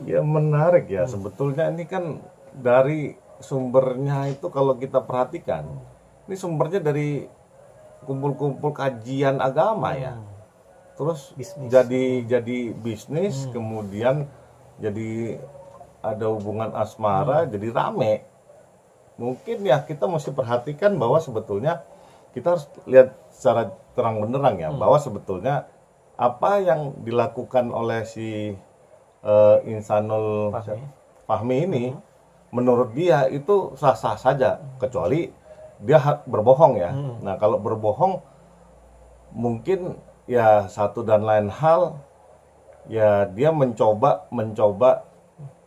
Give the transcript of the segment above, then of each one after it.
Ya menarik ya, sebetulnya ini kan dari sumbernya itu kalau kita perhatikan, ini sumbernya dari kumpul-kumpul kajian agama ya. Terus Bisnis. jadi bisnis, kemudian jadi ada hubungan asmara, jadi rame. Mungkin ya kita mesti perhatikan bahwa sebetulnya kita harus lihat secara terang benderang ya, bahwa sebetulnya apa yang dilakukan oleh si Insanul Fahmi. Fahmi ini, menurut dia itu sah-sah saja, kecuali dia berbohong ya. Nah kalau berbohong mungkin ya satu dan lain hal, ya dia mencoba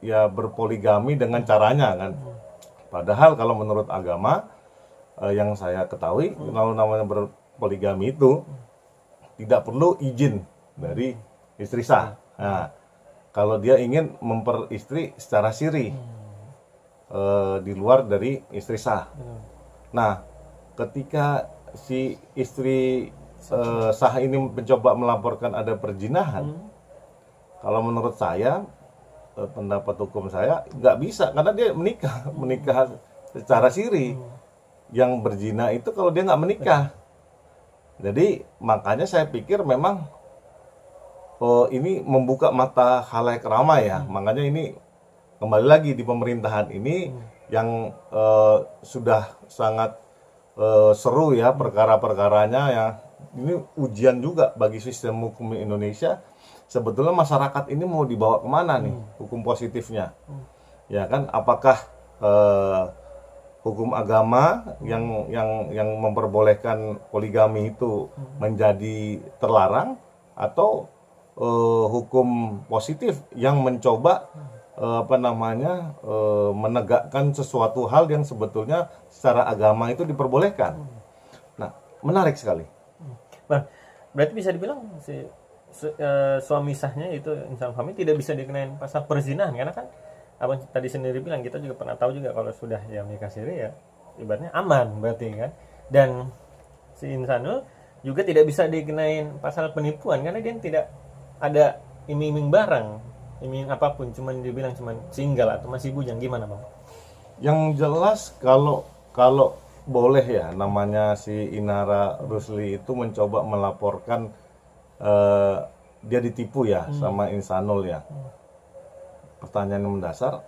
ya berpoligami dengan caranya kan. Padahal kalau menurut agama yang saya ketahui, kalau namanya berpoligami itu tidak perlu izin dari istri sah. Nah, kalau dia ingin memperistri secara siri di luar dari istri sah. Nah, ketika si istri sah ini mencoba melaporkan ada perzinahan, kalau menurut saya pendapat hukum saya nggak bisa karena dia menikah secara siri. Yang berzina itu kalau dia nggak menikah. Jadi makanya saya pikir memang ini membuka mata khalayak ramai ya. Makanya ini kembali lagi di pemerintahan ini yang sudah sangat seru ya perkara-perkaranya ya. Ini ujian juga bagi sistem hukum Indonesia. Sebetulnya masyarakat ini mau dibawa kemana nih hukum positifnya? Ya kan, apakah hukum agama yang memperbolehkan poligami itu menjadi terlarang, atau hukum positif yang mencoba menegakkan sesuatu hal yang sebetulnya secara agama itu diperbolehkan. Nah, menarik sekali. Nah, berarti bisa dibilang suami sahnya itu Insan Fahmi tidak bisa dikenain pasal perzinahan, karena kan abang tadi sendiri bilang, kita juga pernah tahu juga kalau sudah ya menikah siri ya ibaratnya aman berarti kan. Dan si Insanul juga tidak bisa dikenain pasal penipuan karena dia tidak ada iming-iming barang, iming apapun, cuman dibilang cuman single atau masih bujang. Gimana bang? Yang jelas kalau boleh ya, namanya si Inara Rusli itu mencoba melaporkan dia ditipu ya sama Insanul ya. Pertanyaan yang mendasar,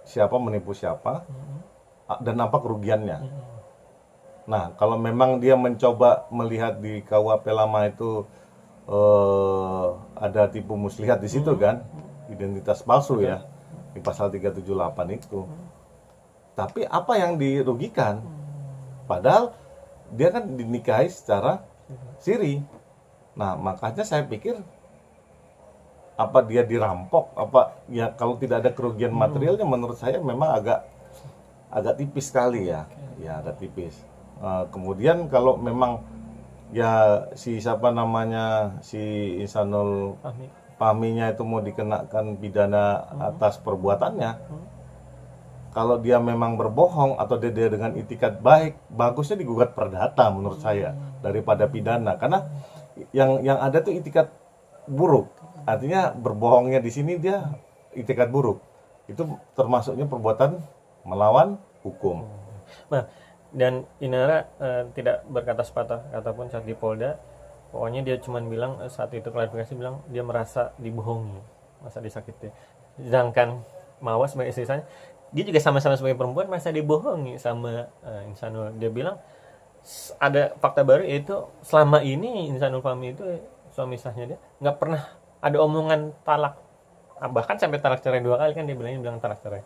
siapa menipu siapa dan apa kerugiannya? Nah, kalau memang dia mencoba melihat di KUHP lama itu ada tipu muslihat di situ kan, identitas palsu ya, di pasal 378 itu. Tapi apa yang dirugikan? Padahal dia kan dinikahi secara siri. Nah, makanya saya pikir apa dia dirampok, apa ya, kalau tidak ada kerugian materialnya menurut saya memang agak tipis sekali ya. Ya, agak tipis. Kemudian kalau memang ya si Insanul Fahminya itu mau dikenakan pidana atas perbuatannya, kalau dia memang berbohong atau dia dengan itikat baik, bagusnya digugat perdata menurut saya daripada pidana, karena yang ada tuh itikat buruk. Artinya berbohongnya di sini dia itikat buruk. Itu termasuknya perbuatan melawan hukum. Nah, dan Inara tidak berkata sepatah kata pun saat di Polda. Pokoknya dia cuma bilang saat itu klarifikasi, bilang dia merasa dibohongi, merasa disakiti. Sedangkan Mawa sebagai istri saya, dia juga sama-sama sebagai perempuan merasa dibohongi sama Insanul. Dia bilang ada fakta baru, yaitu selama ini Insanul Fahmi itu suami sahnya dia nggak pernah ada omongan talak, bahkan sampai talak cerai 2 kali kan dia bilang talak cerai.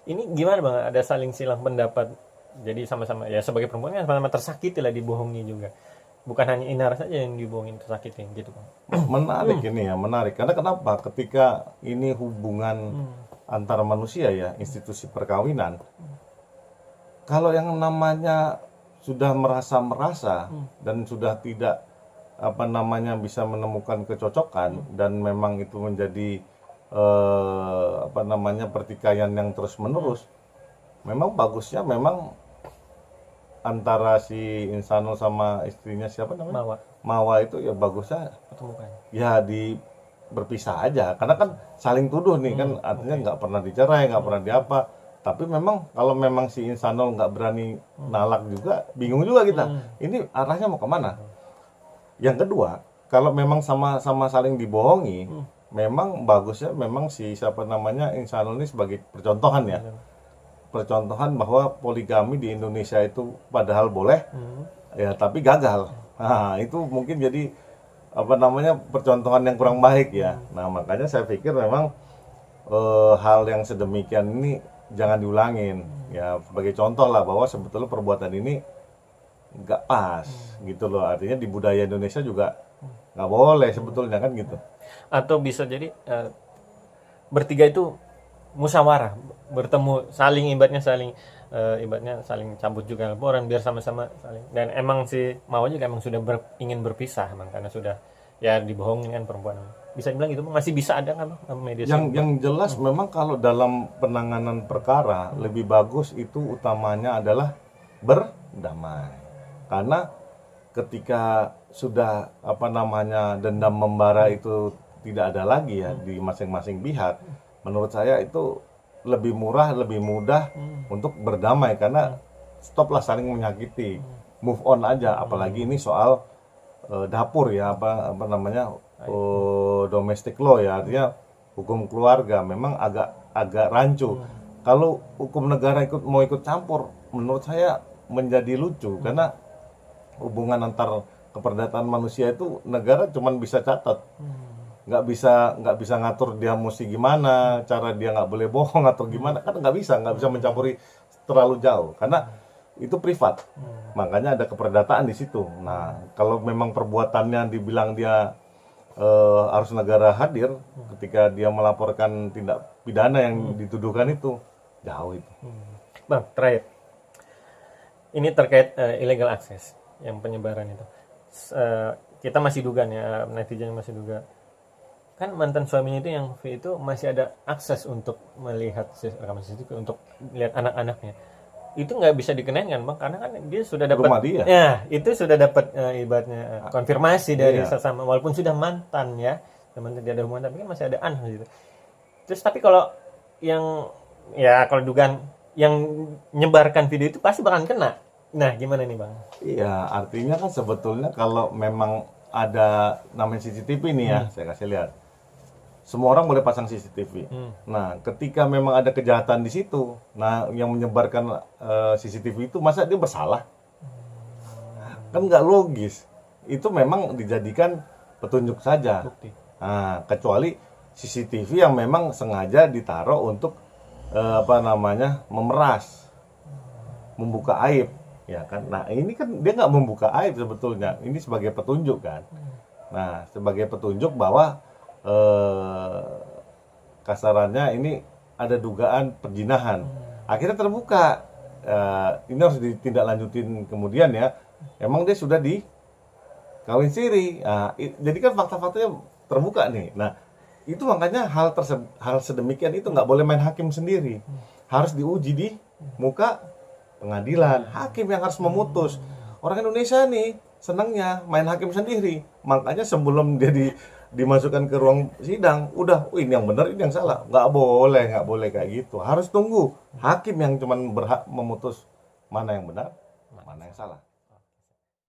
Ini gimana bang? Ada saling silang pendapat, jadi sama-sama ya sebagai perempuan kan sama-sama tersakiti lah, dibohongi juga. Bukan hanya Inara saja yang dibohongin, tersakitin gitu bang. Menarik ini ya, menarik. Karena kenapa? Ketika ini hubungan antara manusia ya, institusi perkawinan, kalau yang namanya sudah merasa dan sudah tidak bisa menemukan kecocokan, dan memang itu menjadi pertikaian yang terus menerus, memang bagusnya memang antara si Insanul sama istrinya siapa namanya, Mawa Mawa itu ya bagusnya ketemukan ya berpisah aja, karena kan saling tuduh nih kan, artinya nggak pernah dicerai, nggak pernah diapa. Tapi memang kalau memang si Insanul nggak berani nalak juga, bingung juga kita. Ini arahnya mau kemana? Yang kedua, kalau memang sama-sama saling dibohongi, memang bagusnya memang si siapa namanya Insanul ini sebagai percontohan ya. Percontohan bahwa poligami di Indonesia itu padahal boleh, ya tapi gagal. Nah, itu mungkin jadi apa namanya percontohan yang kurang baik ya. Nah, makanya saya pikir memang hal yang sedemikian ini jangan diulangin. Ya, sebagai contoh lah bahwa sebetulnya perbuatan ini nggak pas gitu loh. Artinya di budaya Indonesia juga nggak boleh sebetulnya kan gitu. Atau bisa jadi bertiga itu musyawarah, bertemu, saling ibaratnya saling cabut juga laporan biar sama-sama saling. Dan emang si Mao juga emang sudah ingin berpisah emang karena sudah ya dibohongin kan perempuan. Bisa dibilang gitu masih bisa ada kan media Yang jelas memang kalau dalam penanganan perkara lebih bagus itu utamanya adalah berdamai. Karena ketika sudah apa namanya dendam membara itu tidak ada lagi ya di masing-masing pihak, menurut saya itu lebih murah, lebih mudah untuk berdamai karena stoplah saling menyakiti, move on aja. Apalagi ini soal dapur ya apa namanya domestic law ya, artinya hukum keluarga memang agak rancu. Kalau hukum negara mau ikut campur, menurut saya menjadi lucu karena hubungan antar keperdataan manusia itu negara cuman bisa catat, nggak bisa ngatur dia mesti gimana, cara dia nggak boleh bohong atau gimana, kan nggak bisa mencampuri terlalu jauh karena itu privat. Makanya ada keperdataan di situ. Nah, kalau memang perbuatannya dibilang dia harus negara hadir ketika dia melaporkan tindak pidana yang dituduhkan itu, jauh itu. Bang, terakhir. Ini terkait illegal access yang penyebaran itu. Kita masih duga ya, netizen masih duga. Kan mantan suaminya itu yang V itu masih ada akses untuk melihat rekaman CCTV untuk lihat anak-anaknya. Itu nggak bisa dikenain kan bang, karena kan dia sudah dapat Rumah dia. ya itu sudah dapat ibaratnya konfirmasi dari Iya. sesama, walaupun sudah mantan ya, teman tidak ada hubungan tapi kan masih ada anak gitu. Terus tapi kalau yang ya kalau dugaan yang nyebarkan video itu pasti bakalan kena. Nah gimana nih bang? Iya, artinya kan sebetulnya kalau memang ada namanya CCTV nih ya, saya kasih lihat. Semua orang boleh pasang CCTV. Nah, ketika memang ada kejahatan di situ, nah yang menyebarkan CCTV itu masa dia bersalah? Kan nggak logis. Itu memang dijadikan petunjuk saja. Bukti. Nah, kecuali CCTV yang memang sengaja ditaruh untuk apa namanya memeras, membuka aib, ya kan? Nah, ini kan dia nggak membuka aib sebetulnya. Ini sebagai petunjuk kan. Nah, sebagai petunjuk bahwa kasarannya ini ada dugaan perjinahan. Akhirnya terbuka. Ini harus ditindaklanjutin kemudian ya. Emang dia sudah dikawin siri. Nah, jadi kan fakta-faktanya terbuka nih. Nah, itu makanya hal sedemikian itu nggak boleh main hakim sendiri. Harus diuji di muka pengadilan. Hakim yang harus memutus. Orang Indonesia nih senangnya main hakim sendiri. Makanya sebelum dia dimasukkan ke ruang sidang, udah ini yang benar, ini yang salah. Nggak boleh kayak gitu. Harus tunggu hakim yang cuman berhak memutus mana yang benar, mana yang salah.